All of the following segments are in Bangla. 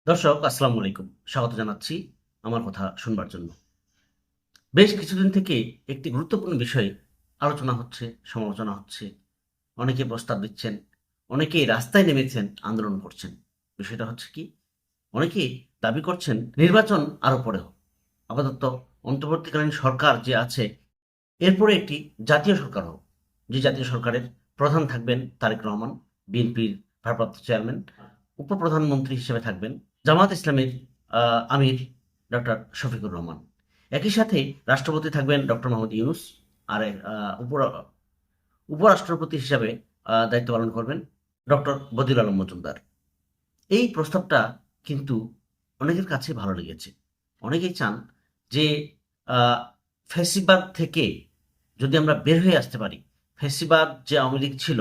দর্শক আসসালামু আলাইকুম, স্বাগত জানাচ্ছি আমার কথা শুনবার জন্য। বেশ কিছুদিন থেকে একটি গুরুত্বপূর্ণ বিষয় আলোচনা হচ্ছে, সমালোচনা হচ্ছে। অনেকে প্রস্তাব দিচ্ছেন, অনেকেই রাস্তায় নেমেছেন, আন্দোলন করছেন। বিষয়টা হচ্ছে কি, অনেকেই দাবি করছেন নির্বাচন আরও পরে হোক, আপাতত অন্তর্বর্তীকালীন সরকার যে আছে এরপরে একটি জাতীয় সরকার হোক, যে জাতীয় সরকারের প্রধান থাকবেন তারেক রহমান, বিএনপির ভারপ্রাপ্ত চেয়ারম্যান। উপপ্রধানমন্ত্রী হিসেবে থাকবেন জামাত ইসলামের আমির ডক্টর শফিকুর রহমান। একই সাথে রাষ্ট্রপতি থাকবেন ডক্টর মোহাম্মদ ইউনুস। আর উপরাষ্ট্রপতি হিসাবে দায়িত্ব পালন করবেন ডক্টর বদিউল আলম মজুমদার। এই প্রস্তাবটা কিন্তু অনেকের কাছে ভালো লেগেছে। অনেকেই চান যে আহ, ফ্যাসিবাদ থেকে যদি আমরা বের হয়ে আসতে পারি, ফ্যাসিবাদ যে আওয়ামী লীগ ছিল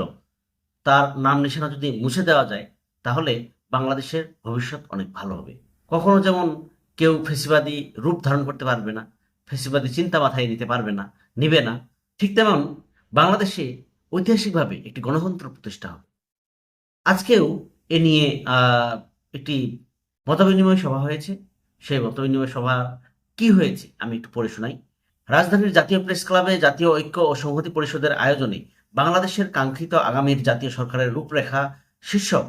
তার নাম নিশানা যদি মুছে দেওয়া যায়, তাহলে বাংলাদেশের ভবিষ্যৎ অনেক ভালো হবে। কখনো যেমন কেউ ফ্যাসিবাদী রূপ ধারণ করতে পারবে না, ফ্যাসিবাদী চিন্তা মাথায় নিতে পারবে না, নিবে না, ঠিক তেমন বাংলাদেশে ঐতিহাসিকভাবে একটি গণতন্ত্র প্রতিষ্ঠা হবে। আজকেও এ নিয়ে একটি মতবিনিময় সভা হয়েছে। সেই মতবিনিময় সভা কি হয়েছে আমি একটু পড়ে শোনাই। রাজধানীর জাতীয় প্রেস ক্লাবে জাতীয় ঐক্য ও সংহতি পরিষদের আয়োজনে বাংলাদেশের কাঙ্ক্ষিত আগামীর জাতীয় সরকারের রূপরেখা শীর্ষক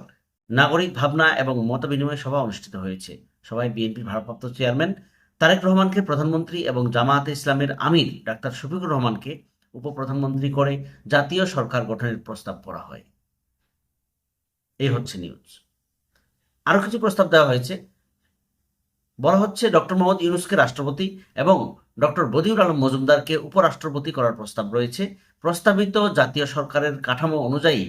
নাগরিক ভাবনা এবং মতবিনিময় সভা অনুষ্ঠিত হয়েছে। সভায় বিএনপির ভারপ্রাপ্ত চেয়ারম্যান তারেক রহমানকে প্রধানমন্ত্রী এবং জামায়াতে ইসলামের আমির ডাক্তার শফিকুর রহমানকে উপপ্রধানমন্ত্রী করে জাতীয় সরকার গঠনের প্রস্তাব করা হয়। এই হচ্ছে নিউজ। আরো কিছু প্রস্তাব দেওয়া হয়েছে। বলা হচ্ছে ডক্টর মোহাম্মদ ইউনূসকে রাষ্ট্রপতি এবং ডক্টর বদিউল আলম মজুমদারকে উপরাষ্ট্রপতি করার প্রস্তাব রয়েছে। প্রস্তাবিত জাতীয় সরকারের কাঠামো অনুযায়ী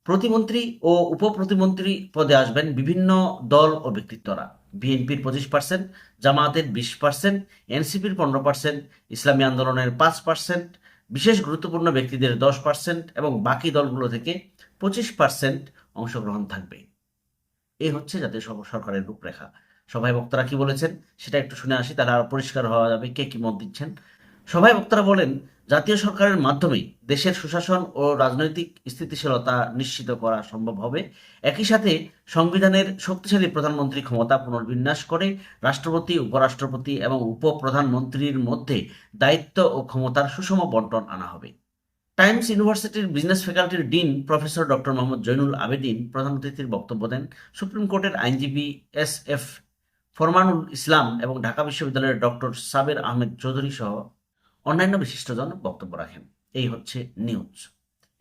প্রতিমন্ত্রী ও উপপ্রতিমন্ত্রী পদে আসবেন বিভিন্ন দল ও ব্যক্তিত্বরা। বিএনপির 25%, জামায়াতের 20%, এনসিপির 15%, ইসলামী আন্দোলনের 5%, বিশেষ গুরুত্বপূর্ণ ব্যক্তিদের 10% এবং বাকি দলগুলো থেকে 25% অংশগ্রহণ থাকবে। এই হচ্ছে জাতীয় সরকারের রূপরেখা। সভায় বক্তারা কি বলেছেন সেটা একটু শুনে আসি, তাহলে আরো পরিষ্কার হওয়া যাবে কে কি মত দিচ্ছেন। সভায় বক্তারা বলেন, জাতীয় সরকারের মাধ্যমে দেশের সুশাসন ও রাজনৈতিক স্থিতিশীলতা নিশ্চিত করা সম্ভব হবে। একই সাথে সংবিধানের শক্তিশালী প্রধানমন্ত্রী ক্ষমতা পুনর্বিন্যাস করে রাষ্ট্রপতি, উপরাষ্ট্রপতি এবং উপপ্রধানমন্ত্রীর মধ্যে দায়িত্ব ও ক্ষমতার সুষম বন্টন আনা হবে। টাইমস ইউনিভার্সিটির বিজনেস ফ্যাকাল্টির dean professor doctor Mohammad Zainul Abedin প্রধান অতিথির বক্তব্য দেন। সুপ্রিম কোর্টের আইনজীবী এস.এফ. ফরমানুল ইসলাম এবং ঢাকা বিশ্ববিদ্যালয়ের ডক্টর সাবের আহমেদ চৌধুরী সহ অন্যান্য বিশিষ্টজন বক্তব্য রাখেন। এই হচ্ছে নিউজ।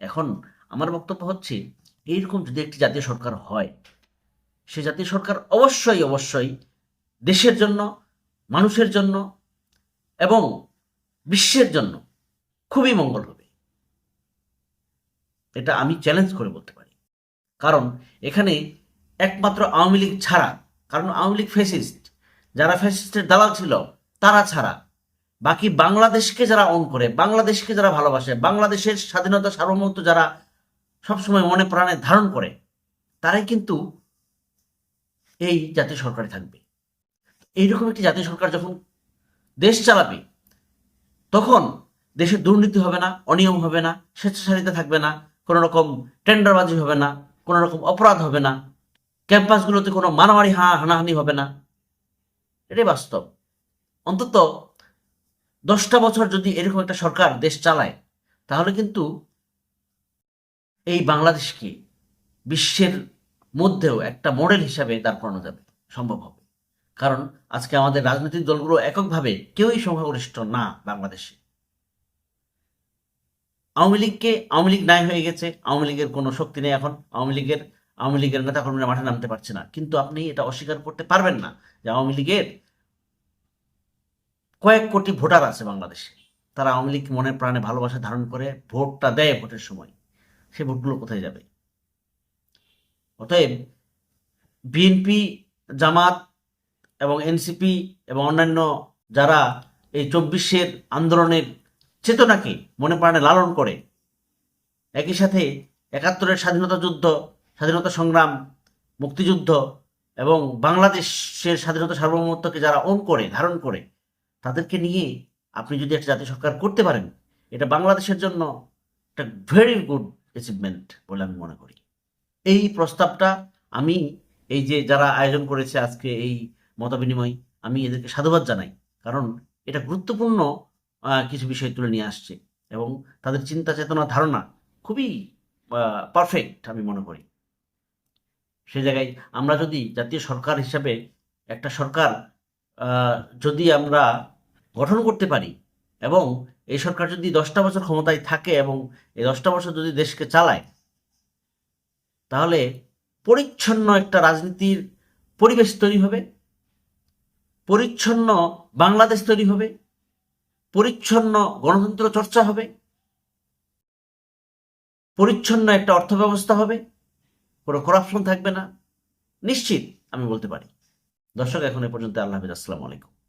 এখন আমার বক্তব্য হচ্ছে, এইরকম যদি একটি জাতীয় সরকার হয়, সে জাতীয় সরকার অবশ্যই অবশ্যই দেশের জন্য, মানুষের জন্য এবং বিশ্বের জন্য খুবই মঙ্গল হবে। এটা আমি চ্যালেঞ্জ করে বলতে পারি। কারণ এখানে একমাত্র আওয়ামী লীগ ছাড়া, কারণ আওয়ামী লীগ ফ্যাসিস্ট, যারা ফ্যাসিস্টের দালাল ছিল তারা ছাড়া বাকি বাংলাদেশকে যারা অন করে, বাংলাদেশকে যারা ভালোবাসে, বাংলাদেশের স্বাধীনতা সার্বভৌমত্ব যারা সবসময় মনে প্রাণে ধারণ করে, তারাই কিন্তু এই জাতীয় সরকারে থাকবে। এইরকম একটি জাতীয় সরকার যখন দেশ চালাবে, তখন দেশে দুর্নীতি হবে না, অনিয়ম হবে না, স্বেচ্ছাচারিতা থাকবে না, কোনো রকম টেন্ডারবাজি হবে না, কোনো রকম অপরাধ হবে না, ক্যাম্পাসগুলোতে কোনো মারামারি হানাহানি হবে না। এটাই বাস্তব। অন্তত 10টা বছর যদি এরকম একটা সরকার দেশ চালায়, তাহলে কিন্তু এই বাংলাদেশকে বিশ্বের মধ্যেও একটা মডেল হিসাবে দাঁড় করানো যাবে, সম্ভব হবে। কারণ আজকে আমাদের রাজনৈতিক দলগুলো এককভাবে কেউই সংখ্যাগরিষ্ঠ না বাংলাদেশে। আওয়ামী লীগ নাই হয়ে গেছে, আওয়ামী লীগের কোনো শক্তি নেই এখন, আওয়ামী লীগের নেতাকর্মীরা মাঠে নামতে পারছে না। কিন্তু আপনি এটা অস্বীকার করতে পারবেন না যে আওয়ামী লীগের কয়েক কোটি ভোটার আছে বাংলাদেশে। তারা আওয়ামী লীগ মনে প্রাণে ভালোবাসা ধারণ করে ভোটটা দেয়, ভোটের সময় সেই ভোটগুলো কোথায় যাবে? অতএব বিএনপি, জামাত এবং এনসিপি এবং অন্যান্য যারা এই 24-এর আন্দোলনের চেতনাকে মনে প্রাণে লালন করে, একই সাথে 71-এর স্বাধীনতা যুদ্ধ, স্বাধীনতা সংগ্রাম, মুক্তিযুদ্ধ এবং বাংলাদেশের স্বাধীনতা সার্বভৌমত্বকে যারা ওন করে, ধারণ করে, তাদেরকে নিয়ে আপনি যদি একটা জাতীয় সরকার করতে পারেন, এটা বাংলাদেশের জন্য একটা ভেরি গুড অ্যাচিভমেন্ট বলে আমি মনে করি। এই প্রস্তাবটা আমি এই যে যারা আয়োজন করেছে আজকে এই মতবিনিময়, আমি এদেরকে সাধুবাদ জানাই, কারণ এটা গুরুত্বপূর্ণ কিছু বিষয় তুলে নিয়ে আসছে এবং তাদের চিন্তা চেতনা ধারণা খুবই পারফেক্ট আমি মনে করি। সেই জায়গায় আমরা যদি জাতীয় সরকার হিসাবে একটা সরকার যদি আমরা গঠন করতে পারি এবং এই সরকার যদি 10টা বছর ক্ষমতায় থাকে এবং এই 10টা বছর যদি দেশকে চালায়, তাহলে পরিচ্ছন্ন একটা রাজনীতির পরিবেশ তৈরি হবে, পরিচ্ছন্ন বাংলাদেশ তৈরি হবে, পরিচ্ছন্ন গণতন্ত্র চর্চা হবে, পরিচ্ছন্ন একটা অর্থ ব্যবস্থা হবে, কোনো করাপশন থাকবে না, নিশ্চিত আমি বলতে পারি। দর্শক, এখন এ পর্যন্ত। আল্লাহ হাফিজ, আসসালামু আলাইকুম।